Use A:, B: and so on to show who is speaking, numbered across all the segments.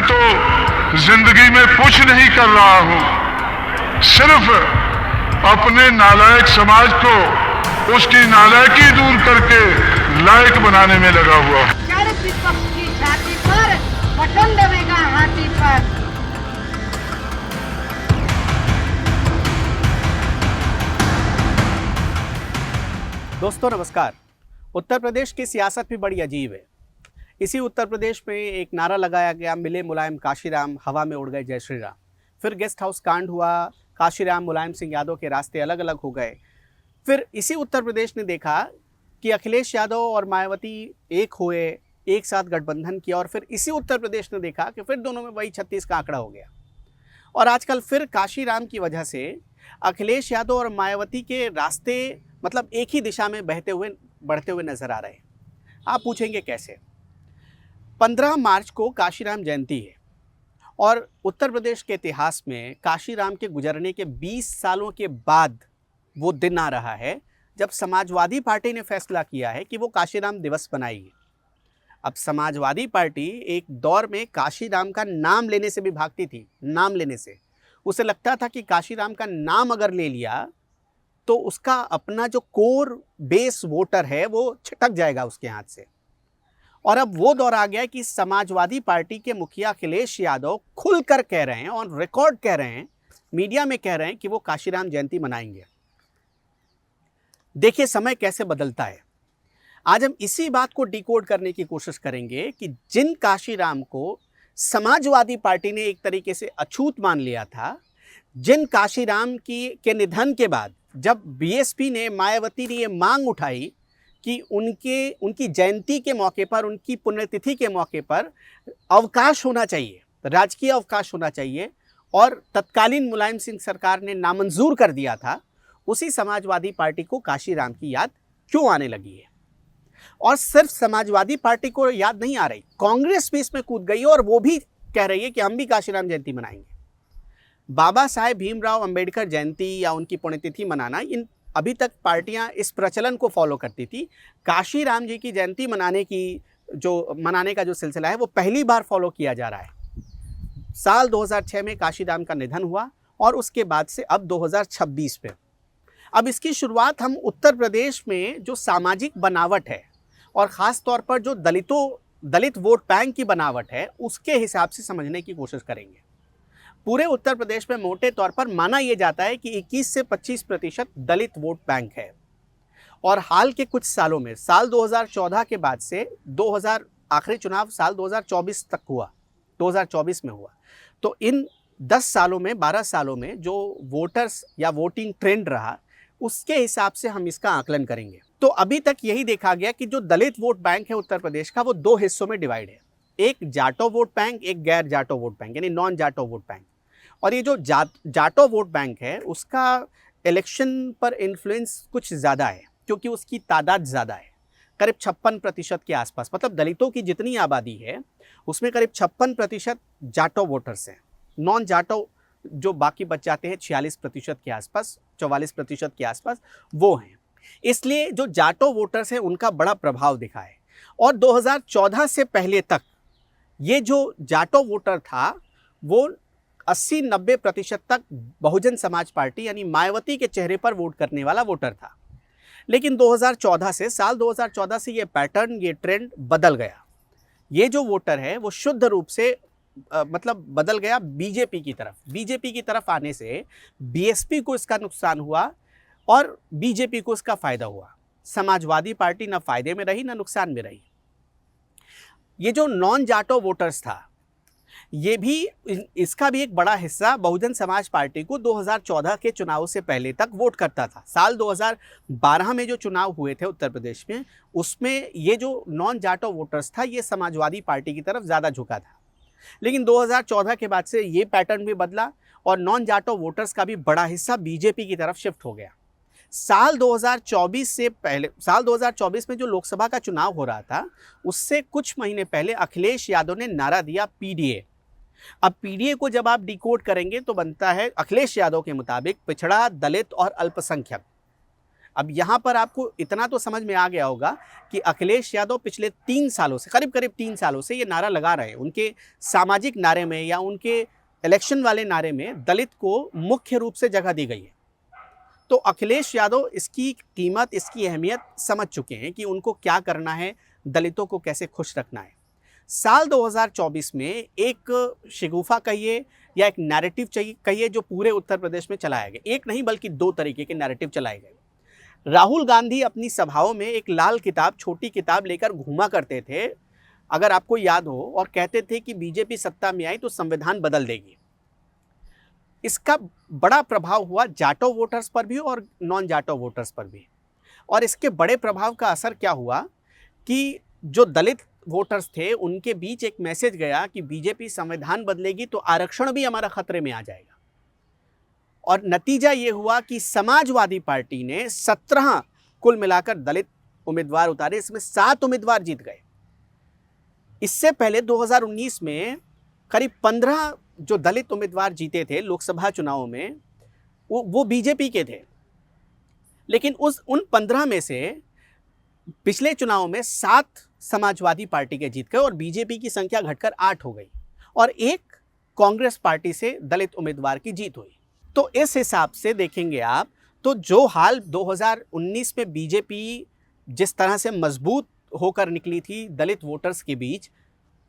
A: तो जिंदगी में कुछ नहीं कर रहा हूं, सिर्फ अपने नालायक समाज को उसकी नालायकी दूर करके लायक बनाने में लगा हुआ हूं।
B: विपक्ष की छाती पर बटन दबेगा हाथी पर।
C: दोस्तों नमस्कार। उत्तर प्रदेश की सियासत भी बड़ी अजीब है। इसी उत्तर प्रदेश में एक नारा लगाया गया, मिले मुलायम काशीराम, हवा में उड़ गए जय श्री राम। फिर गेस्ट हाउस कांड हुआ, काशीराम मुलायम सिंह यादव के रास्ते अलग अलग हो गए। फिर इसी उत्तर प्रदेश ने देखा कि अखिलेश यादव और मायावती एक हुए, एक साथ गठबंधन किया, और फिर इसी उत्तर प्रदेश ने देखा कि फिर दोनों में वही 36 का आंकड़ा हो गया। और आजकल फिर काशीराम की वजह से अखिलेश यादव और मायावती के रास्ते मतलब एक ही दिशा में बढ़ते हुए नजर आ रहे हैं। आप पूछेंगे कैसे? 15 मार्च को काशीराम जयंती है और उत्तर प्रदेश के इतिहास में काशीराम के गुजरने के 20 सालों के बाद वो दिन आ रहा है जब समाजवादी पार्टी ने फैसला किया है कि वो काशीराम दिवस बनाएगी। अब समाजवादी पार्टी एक दौर में काशीराम का नाम लेने से भी भागती थी। नाम लेने से उसे लगता था कि काशीराम का नाम अगर ले लिया तो उसका अपना जो कोर बेस वोटर है वो छिटक जाएगा उसके हाथ से। और अब वो दौर आ गया कि समाजवादी पार्टी के मुखिया अखिलेश यादव खुलकर कह रहे हैं, ऑन रिकॉर्ड कह रहे हैं, मीडिया में कह रहे हैं कि वो काशीराम जयंती मनाएंगे। देखिए समय कैसे बदलता है। आज हम इसी बात को डिकोड करने की कोशिश करेंगे कि जिन काशीराम को समाजवादी पार्टी ने एक तरीके से अछूत मान लिया था, जिन काशीराम के निधन के बाद जब बीएसपी ने, मायावती ने ये मांग उठाई कि उनकी जयंती के मौके पर, उनकी पुण्यतिथि के मौके पर अवकाश होना चाहिए, राजकीय अवकाश होना चाहिए, और तत्कालीन मुलायम सिंह सरकार ने नामंजूर कर दिया था, उसी समाजवादी पार्टी को काशीराम की याद क्यों आने लगी है? और सिर्फ समाजवादी पार्टी को याद नहीं आ रही, कांग्रेस भी इसमें कूद गई है और वो भी कह रही है कि हम भी काशीराम जयंती मनाएंगे। बाबा साहेब भीमराव अंबेडकर जयंती या उनकी पुण्यतिथि मनाना, इन अभी तक पार्टियां इस प्रचलन को फॉलो करती थी। काशीराम जी की जयंती मनाने का जो सिलसिला है वो पहली बार फॉलो किया जा रहा है। साल 2006 में काशीराम का निधन हुआ और उसके बाद से अब 2026 में अब इसकी शुरुआत हम उत्तर प्रदेश में जो सामाजिक बनावट है और ख़ास तौर पर जो दलित वोट बैंक की बनावट है उसके हिसाब से समझने की कोशिश करेंगे। पूरे उत्तर प्रदेश में मोटे तौर पर माना यह जाता है कि 21 से 25% दलित वोट बैंक है। और हाल के कुछ सालों में, साल 2014 के बाद से आखिरी चुनाव साल 2024 तक हुआ, 2024 में हुआ, तो इन 10 सालों में, 12 सालों में जो वोटर्स या वोटिंग ट्रेंड रहा उसके हिसाब से हम इसका आकलन करेंगे। तो अभी तक यही देखा गया कि जो दलित वोट बैंक है उत्तर प्रदेश का वो 2 हिस्सों में डिवाइड है। एक जाटो वोट बैंक, एक गैर जाटो वोट बैंक, यानी नॉन जाटो वोट बैंक। और ये जो जाटो वोट बैंक है उसका इलेक्शन पर इन्फ्लुएंस कुछ ज़्यादा है क्योंकि उसकी तादाद ज़्यादा है, करीब 56% के आसपास। मतलब दलितों की जितनी आबादी है उसमें करीब 56% जाटो वोटर्स हैं। नॉन जाटो जो बाकी बच जाते हैं 46% के आसपास, 44% के आसपास वो हैं। इसलिए जो जाटो वोटर्स हैं उनका बड़ा प्रभाव दिखा है। और 2014 से पहले तक ये जो जाटो वोटर था वो 80-90% तक बहुजन समाज पार्टी यानी मायावती के चेहरे पर वोट करने वाला वोटर था। लेकिन 2014 से ये पैटर्न, ये ट्रेंड बदल गया। ये जो वोटर है वो शुद्ध रूप से मतलब बदल गया बीजेपी की तरफ। बीजेपी की तरफ आने से बीएसपी को इसका नुकसान हुआ और बीजेपी को इसका फायदा हुआ। समाजवादी पार्टी ना फायदे में रही ना नुकसान में रही। ये जो नॉन जाटो वोटर्स था ये भी, इसका भी एक बड़ा हिस्सा बहुजन समाज पार्टी को 2014 के चुनाव से पहले तक वोट करता था। साल 2012 में जो चुनाव हुए थे उत्तर प्रदेश में, उसमें ये जो नॉन जाटो वोटर्स था ये समाजवादी पार्टी की तरफ ज़्यादा झुका था। लेकिन 2014 के बाद से ये पैटर्न भी बदला और नॉन जाटो वोटर्स का भी बड़ा हिस्सा बीजेपी की तरफ शिफ्ट हो गया। साल 2024 में जो लोकसभा का चुनाव हो रहा था उससे कुछ महीने पहले अखिलेश यादव ने नारा दिया पीडीए। अब पीडीए को जब आप डिकोड करेंगे तो बनता है अखिलेश यादव के मुताबिक पिछड़ा, दलित और अल्पसंख्यक। अब यहाँ पर आपको इतना तो समझ में आ गया होगा कि अखिलेश यादव पिछले 3 सालों से, करीब करीब 3 सालों से ये नारा लगा रहे हैं। उनके सामाजिक नारे में या उनके इलेक्शन वाले नारे में दलित को मुख्य रूप से जगह दी गई है। तो अखिलेश यादव इसकी कीमत, इसकी अहमियत समझ चुके हैं कि उनको क्या करना है, दलितों को कैसे खुश रखना है। साल 2024 में एक शगुफा कहिए या एक नैरेटिव कहिए जो पूरे उत्तर प्रदेश में चलाया गया। एक नहीं बल्कि 2 तरीके के नैरेटिव चलाए गए। राहुल गांधी अपनी सभाओं में एक लाल किताब, छोटी किताब लेकर घूमा करते थे, अगर आपको याद हो, और कहते थे कि बीजेपी सत्ता में आई तो संविधान बदल देगी। इसका बड़ा प्रभाव हुआ जाटो वोटर्स पर भी और नॉन जाटो वोटर्स पर भी। और इसके बड़े प्रभाव का असर क्या हुआ कि जो दलित वोटर्स थे उनके बीच एक मैसेज गया कि बीजेपी संविधान बदलेगी तो आरक्षण भी हमारा खतरे में आ जाएगा। और नतीजा ये हुआ कि समाजवादी पार्टी ने 17 कुल मिलाकर दलित उम्मीदवार उतारे, इसमें 7 उम्मीदवार जीत गए। इससे पहले 2019 में करीब 15 जो दलित उम्मीदवार जीते थे लोकसभा चुनावों में, वो बीजेपी के थे। लेकिन उन 15 में से पिछले चुनाव में 7 समाजवादी पार्टी के जीत गए और बीजेपी की संख्या घटकर 8 हो गई और एक कांग्रेस पार्टी से दलित उम्मीदवार की जीत हुई। तो इस हिसाब से देखेंगे आप तो जो हाल 2019 में बीजेपी जिस तरह से मजबूत होकर निकली थी दलित वोटर्स के बीच,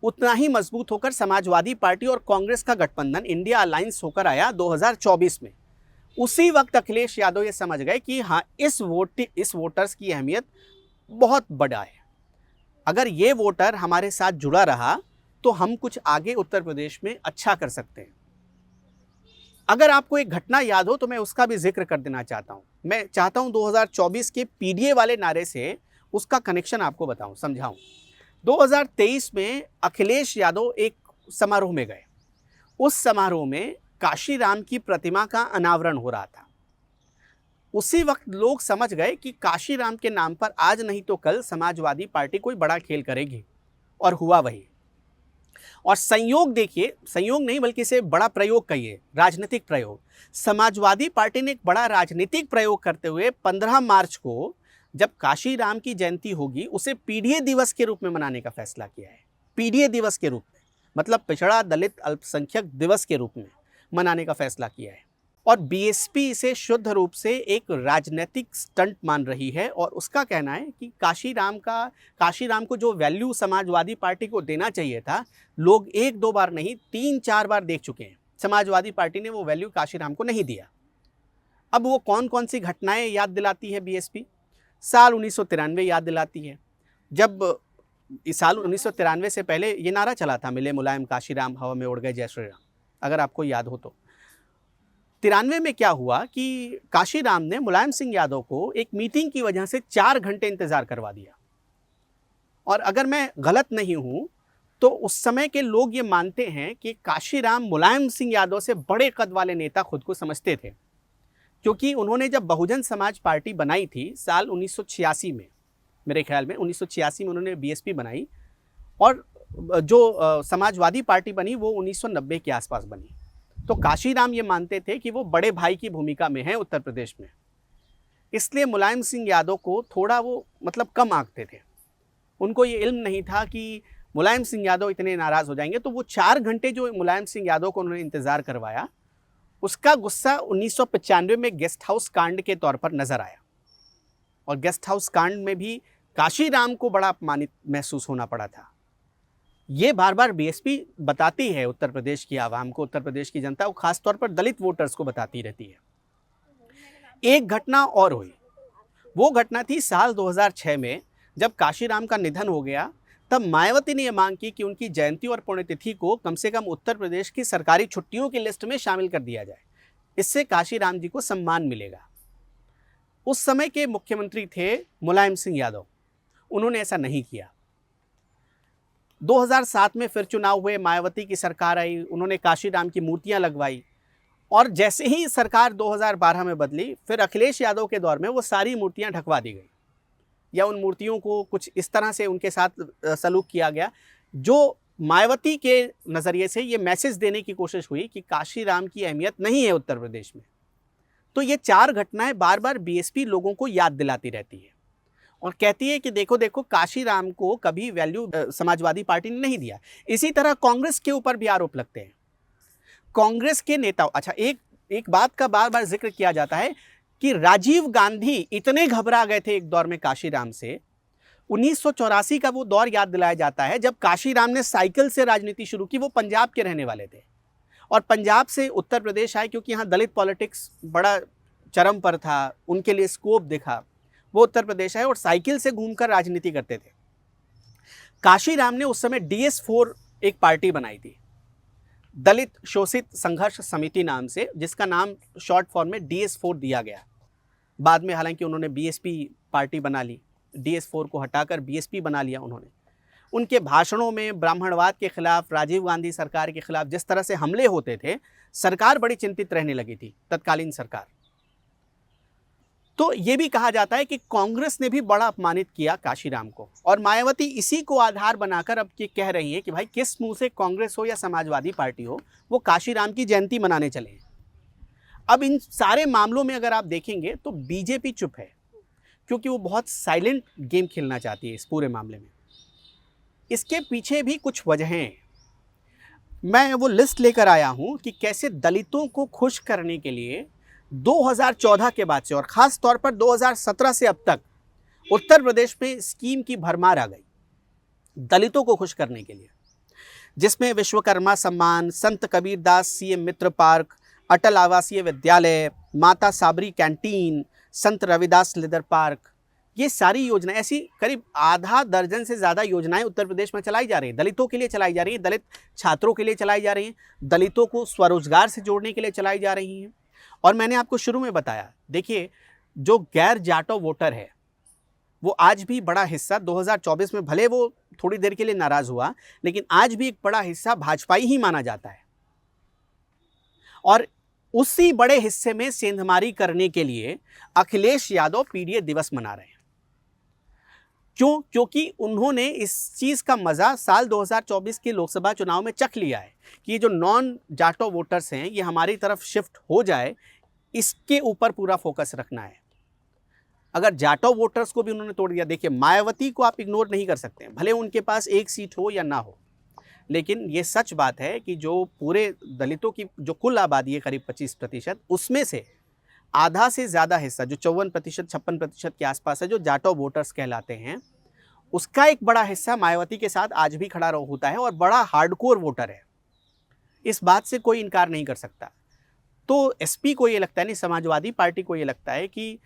C: उतना ही मजबूत होकर समाजवादी पार्टी और कांग्रेस का गठबंधन इंडिया अलायंस होकर आया 2024 में। उसी वक्त अखिलेश यादव ये समझ गए कि हाँ, इस वोटर्स की अहमियत बहुत बड़ा है। अगर ये वोटर हमारे साथ जुड़ा रहा तो हम कुछ आगे उत्तर प्रदेश में अच्छा कर सकते हैं। अगर आपको एक घटना याद हो तो मैं उसका भी जिक्र कर देना चाहता हूँ। मैं चाहता हूँ 2024 के पीडीए वाले नारे से उसका कनेक्शन आपको बताऊँ, समझाऊँ। 2023 में अखिलेश यादव एक समारोह में गए। उस समारोह में काशीराम की प्रतिमा का अनावरण हो रहा था। उसी वक्त लोग समझ गए कि काशीराम के नाम पर आज नहीं तो कल समाजवादी पार्टी कोई बड़ा खेल करेगी, और हुआ वही। और संयोग देखिए, संयोग नहीं बल्कि इसे बड़ा प्रयोग कहिए, राजनीतिक प्रयोग। समाजवादी पार्टी ने एक बड़ा राजनीतिक प्रयोग करते हुए 15 मार्च को जब काशीराम की जयंती होगी उसे पीडीए दिवस के रूप में मनाने का फैसला किया है। पीडीए दिवस के रूप में, मतलब पिछड़ा दलित अल्पसंख्यक दिवस के रूप में मनाने का फैसला किया है। और बीएसपी इसे शुद्ध रूप से एक राजनीतिक स्टंट मान रही है और उसका कहना है कि काशीराम को जो वैल्यू समाजवादी पार्टी को देना चाहिए था, लोग 1-2 बार नहीं 3-4 बार देख चुके हैं। समाजवादी पार्टी ने वो वैल्यू काशीराम को नहीं दिया। अब वो कौन कौन सी घटनाएं याद दिलाती है बीएसपी? साल 1993 याद दिलाती है, जब इस साल 1993 से पहले ये नारा चला था, मिले मुलायम काशीराम हवा में उड़ गए जय श्री राम, अगर आपको याद हो तो। 93 में क्या हुआ कि काशीराम ने मुलायम सिंह यादव को एक मीटिंग की वजह से 4 घंटे इंतजार करवा दिया। और अगर मैं गलत नहीं हूं तो उस समय के लोग ये मानते हैं कि काशीराम मुलायम सिंह यादव से बड़े कद वाले नेता खुद को समझते थे, क्योंकि उन्होंने जब बहुजन समाज पार्टी बनाई थी साल 1986 में, मेरे ख्याल में 1986 में उन्होंने बीएसपी बनाई, और जो समाजवादी पार्टी बनी वो 1990 के आसपास बनी। तो काशीराम ये मानते थे कि वो बड़े भाई की भूमिका में है उत्तर प्रदेश में, इसलिए मुलायम सिंह यादव को थोड़ा वो मतलब कम आंकते थे। उनको ये इल्म नहीं था कि मुलायम सिंह यादव इतने नाराज़ हो जाएंगे। तो वो 4 घंटे जो मुलायम सिंह यादव को उन्होंने इंतज़ार करवाया, उसका गुस्सा 1995 में गेस्ट हाउस कांड के तौर पर नजर आया। और गेस्ट हाउस कांड में भी काशीराम को बड़ा अपमानित महसूस होना पड़ा था। ये बार बार बीएसपी बताती है उत्तर प्रदेश की आवाम को, उत्तर प्रदेश की जनता को, खासतौर पर दलित वोटर्स को बताती रहती है। एक घटना और हुई, वो घटना थी साल 2006 में जब काशीराम का निधन हो गया। तब मायावती ने यह मांग की कि उनकी जयंती और पुण्यतिथि को कम से कम उत्तर प्रदेश की सरकारी छुट्टियों की लिस्ट में शामिल कर दिया जाए, इससे काशीराम जी को सम्मान मिलेगा। उस समय के मुख्यमंत्री थे मुलायम सिंह यादव, उन्होंने ऐसा नहीं किया। 2007 में फिर चुनाव हुए, मायावती की सरकार आई, उन्होंने काशीराम की मूर्तियां लगवाई, और जैसे ही सरकार 2012 में बदली, फिर अखिलेश यादव के दौर में वो सारी मूर्तियां ढकवा दी गई, या उन मूर्तियों को कुछ इस तरह से उनके साथ सलूक किया गया जो मायावती के नज़रिए से ये मैसेज देने की कोशिश हुई कि काशीराम की अहमियत नहीं है उत्तर प्रदेश में। तो ये 4 घटनाएं बार बार बीएसपी लोगों को याद दिलाती रहती है और कहती है कि देखो देखो काशीराम को कभी वैल्यू समाजवादी पार्टी ने नहीं दिया। इसी तरह कांग्रेस के ऊपर भी आरोप लगते हैं। कांग्रेस के नेता, अच्छा एक बात का बार बार जिक्र किया जाता है कि राजीव गांधी इतने घबरा गए थे एक दौर में काशीराम से। 1984 का वो दौर याद दिलाया जाता है जब काशीराम ने साइकिल से राजनीति शुरू की। वो पंजाब के रहने वाले थे और पंजाब से उत्तर प्रदेश आए क्योंकि यहाँ दलित पॉलिटिक्स बड़ा चरम पर था, उनके लिए स्कोप दिखा। वो उत्तर प्रदेश आए और साइकिल से घूमकर राजनीति करते थे। काशीराम ने उस समय DS4 एक पार्टी बनाई थी, दलित शोषित संघर्ष समिति नाम से, जिसका नाम शॉर्ट फॉर्म में DS4 दिया गया। बाद में हालांकि उन्होंने BSP पार्टी बना ली, DS4 को हटाकर BSP बना लिया उन्होंने। उनके भाषणों में ब्राह्मणवाद के खिलाफ, राजीव गांधी सरकार के खिलाफ जिस तरह से हमले होते थे, सरकार बड़ी चिंतित रहने लगी थी, तत्कालीन सरकार। तो ये भी कहा जाता है कि कांग्रेस ने भी बड़ा अपमानित किया काशीराम को और मायावती इसी को आधार बनाकर अब ये कह रही है कि भाई किस मुंह से कांग्रेस हो या समाजवादी पार्टी हो, वो काशीराम की जयंती मनाने चले हैं। अब इन सारे मामलों में अगर आप देखेंगे तो बीजेपी चुप है क्योंकि वो बहुत साइलेंट गेम खेलना चाहती है इस पूरे मामले में। इसके पीछे भी कुछ वजहें हैं। मैं वो लिस्ट लेकर आया हूं कि कैसे दलितों को खुश करने के लिए 2014 के बाद से और ख़ास तौर पर 2017 से अब तक उत्तर प्रदेश में स्कीम की भरमार आ गई दलितों को खुश करने के लिए, जिसमें विश्वकर्मा सम्मान, संत कबीरदास CM मित्र पार्क, अटल आवासीय विद्यालय, माता साबरी कैंटीन, संत रविदास लेदर पार्क, ये सारी योजनाएं, ऐसी करीब आधा दर्जन से ज़्यादा योजनाएं उत्तर प्रदेश में चलाई जा रही हैं, दलितों के लिए चलाई जा रही हैं, दलित छात्रों के लिए चलाई जा रही हैं, दलितों को स्वरोजगार से जोड़ने के लिए चलाई जा रही हैं। और मैंने आपको शुरू में बताया, देखिए जो गैर जाटो वोटर है वो आज भी बड़ा हिस्सा 2024 में, भले वो थोड़ी देर के लिए नाराज हुआ, लेकिन आज भी एक बड़ा हिस्सा भाजपाई ही माना जाता है। और उसी बड़े हिस्से में सेंधमारी करने के लिए अखिलेश यादव PDA दिवस मना रहे हैं। क्यों? क्योंकि उन्होंने इस चीज़ का मज़ा साल 2024 के लोकसभा चुनाव में चख लिया है कि ये जो नॉन जाटो वोटर्स हैं ये हमारी तरफ शिफ्ट हो जाए, इसके ऊपर पूरा फोकस रखना है। अगर जाटो वोटर्स को भी उन्होंने तोड़ दिया, देखिए मायावती को आप इग्नोर नहीं कर सकते, भले उनके पास 1 सीट हो या ना हो, लेकिन ये सच बात है कि जो पूरे दलितों की जो कुल आबादी है करीब 25%, उसमें से आधा से ज़्यादा हिस्सा जो 54% 56% के आसपास है, जो जाटो वोटर्स कहलाते हैं, उसका एक बड़ा हिस्सा मायावती के साथ आज भी खड़ा होता है और बड़ा हार्डकोर वोटर है। इस बात से कोई इनकार नहीं कर सकता। तो SP को ये लगता है, नहीं समाजवादी पार्टी को ये लगता है कि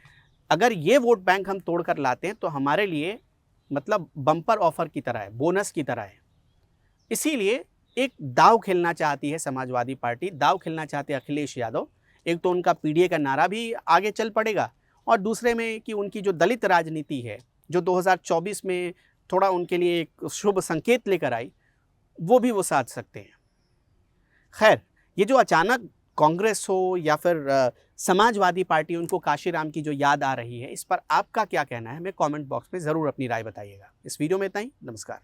C: अगर ये वोट बैंक हम तोड़ कर लाते हैं तो हमारे लिए मतलब बम्पर ऑफर की तरह है, बोनस की तरह है। इसीलिए एक दाव खेलना चाहती है समाजवादी पार्टी, दाव खेलना चाहते हैं अखिलेश यादव। एक तो उनका PDA का नारा भी आगे चल पड़ेगा और दूसरे में कि उनकी जो दलित राजनीति है जो 2024 में थोड़ा उनके लिए एक शुभ संकेत लेकर आई, वो भी वो साध सकते हैं। खैर, ये जो अचानक कांग्रेस हो या फिर समाजवादी पार्टी, उनको काशीराम की जो याद आ रही है, इस पर आपका क्या कहना है? हमें कमेंट बॉक्स में ज़रूर अपनी राय बताइएगा। इस वीडियो में इतना ही। नमस्कार।